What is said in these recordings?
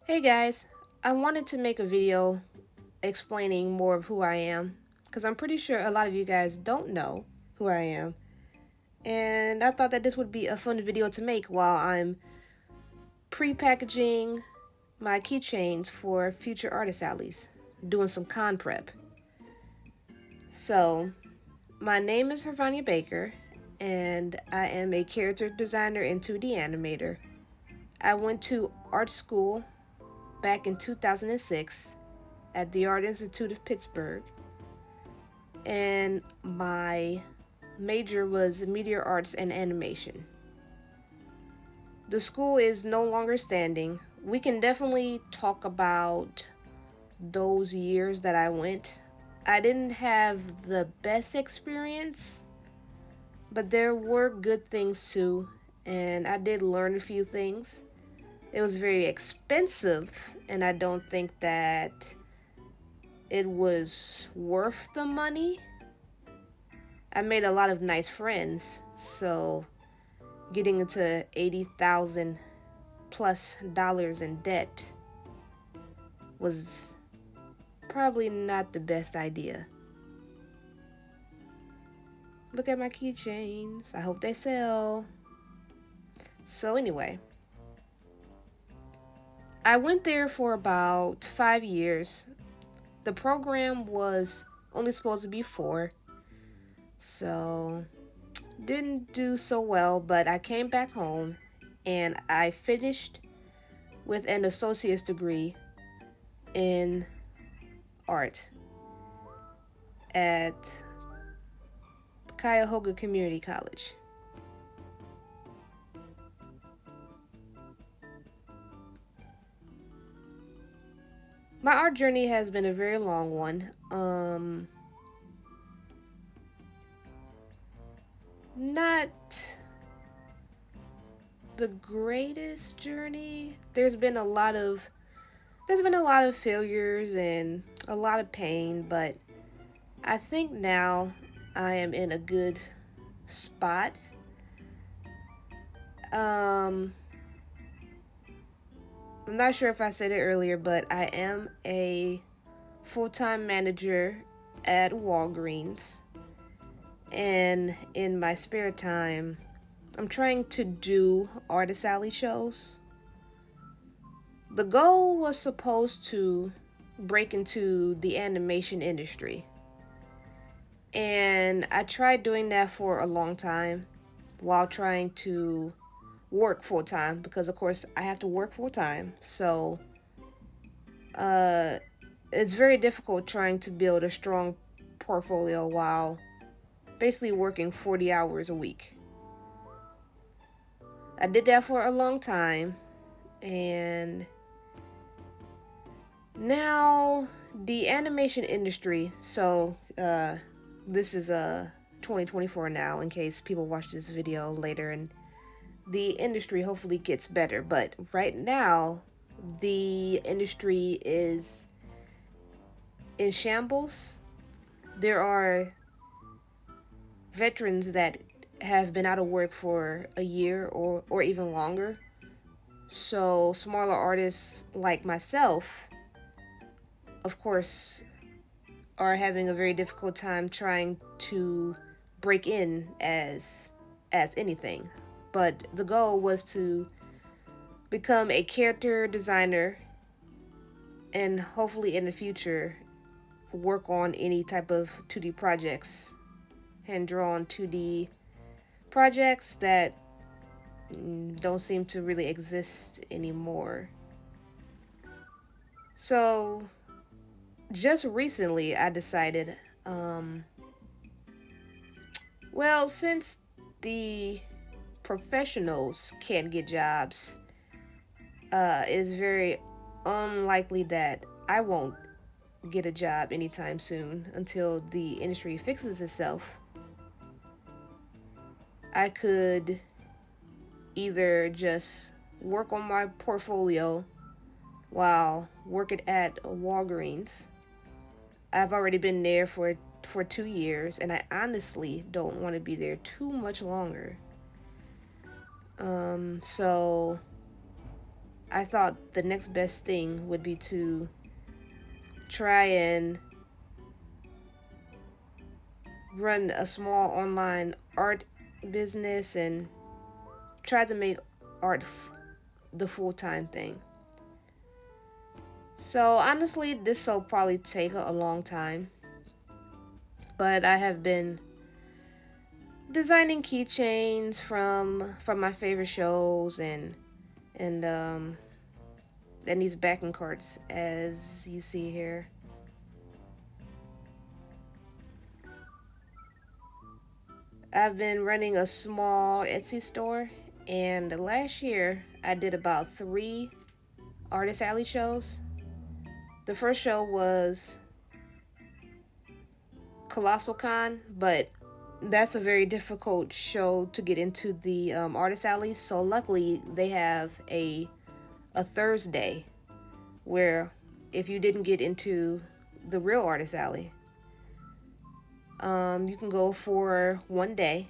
Hey guys, I wanted to make a video explaining more of who I am because I'm pretty sure a lot of you guys don't know who I am, and I thought that this would be a fun video to make while I'm pre-packaging my keychains for future artist alleys, doing some con prep. So, my name is Hervania Baker, and I am a character designer and 2D animator. I went to art school back in 2006 at the Art Institute of Pittsburgh, and my major was media arts and animation. The school is no longer standing. We can definitely talk about those years that I went. I didn't have the best experience, but there were good things too, and I did learn a few things. It was very expensive, and I don't think that it was worth the money. I made a lot of nice friends, so getting into 80,000 plus dollars in debt was probably not the best idea. Look at my keychains. I hope they sell. So anyway, I went there for about 5 years. The program was only supposed to be 4, so didn't do so well, but I came back home and I finished with an associate's degree in art at Cuyahoga Community College. My art journey has been a very long one. Not the greatest journey. There's been a lot of failures and a lot of pain, but I think now I am in a good spot. I'm not sure if I said it earlier, but I am a full-time manager at Walgreens. And in my spare time, I'm trying to do artist alley shows. The goal was supposed to break into the animation industry. And I tried doing that for a long time while trying to work full time because, of course, I have to work full time. So it's very difficult trying to build a strong portfolio while basically working 40 hours a week. I did that for a long time, and now the animation industry, so this is 2024 now in case people watch this video later and the industry hopefully gets better, but right now the industry is in shambles. There are veterans that have been out of work for a year or even longer. So smaller artists like myself, of course, are having a very difficult time trying to break in as anything. But the goal was to become a character designer and hopefully in the future work on any type of 2D projects, hand drawn 2D projects that don't seem to really exist anymore. So just recently I decided, well, since the professionals can't get jobs, it's very unlikely that I won't get a job anytime soon until the industry fixes itself. I could either just work on my portfolio while working at Walgreens. I've already been there for 2 years, and I honestly don't want to be there too much longer. So I thought the next best thing would be to try and run a small online art business and try to make art the full-time thing. So honestly, this will probably take a long time, but I have been designing keychains from my favorite shows and these backing cards as you see here. I've been running a small Etsy store, and last year I did about 3 Artist Alley shows. The first show was Colossal Con, but that's a very difficult show to get into the Artist Alley. So luckily they have a Thursday where if you didn't get into the real Artist Alley, you can go for one day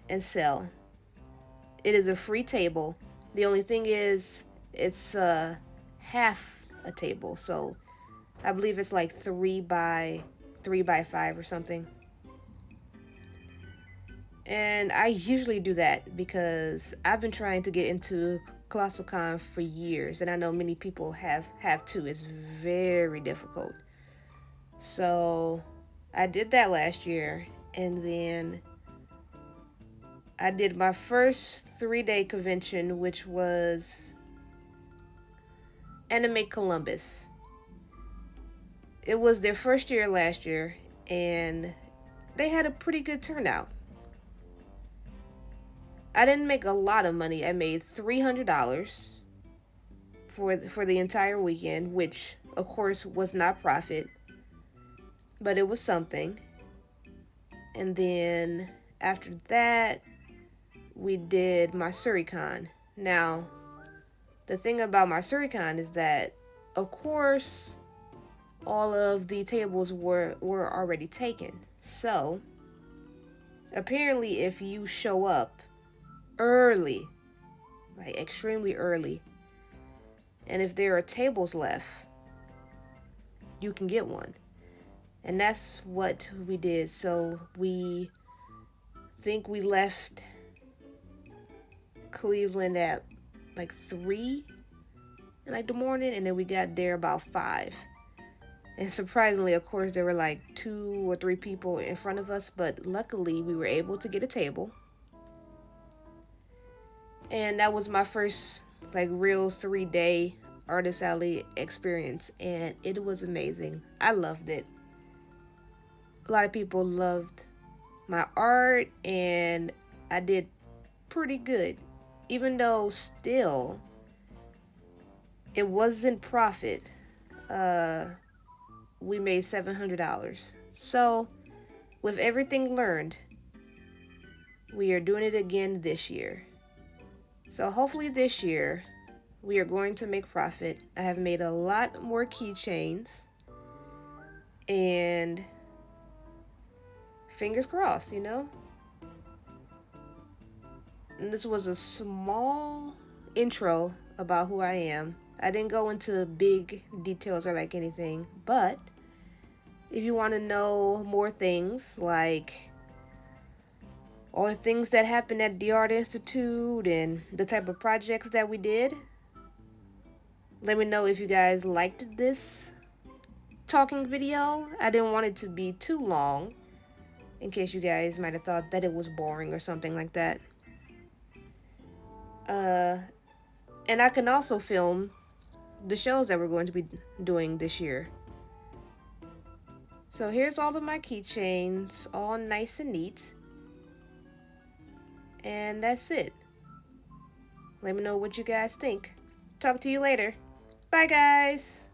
and sell. It is a free table. The only thing is it's half a table, so I believe it's like 3 by 5 or something. And I usually do that because I've been trying to get into Colossal Con for years, and I know many people have too. It's very difficult. So I did that last year, and then I did my first 3-day convention, which was Anime Columbus. It was their first year last year, and they had a pretty good turnout. I didn't make a lot of money. I made $300 for the entire weekend, which of course was not profit, but it was something. And then after that, we did my SuriCon. Now, the thing about my SuriCon is that, of course, all of the tables were already taken. So, apparently, if you show up early, like extremely early, and if there are tables left, you can get one. And that's what we did. So we think we left Cleveland at like 3 in like the morning, and then we got there about 5. And surprisingly, of course, there were like 2 or 3 people in front of us, but luckily we were able to get a table. And that was my first like real 3-day Artist Alley experience, and it was amazing. I loved it. A lot of people loved my art, and I did pretty good, even though still it wasn't profit. We made $700. So with everything learned, we are doing it again this year. So hopefully this year we are going to make profit. I have made a lot more keychains, and fingers crossed, you know? And this was a small intro about who I am. I didn't go into big details or like anything, but if you want to know more things, like all the things that happened at the Art Institute and the type of projects that we did, let me know if you guys liked this talking video. I didn't want it to be too long, in case you guys might have thought that it was boring or something like that. And I can also film the shows that we're going to be doing this year. So here's all of my keychains, all nice and neat. And that's it. Let me know what you guys think. Talk to you later. Bye, guys.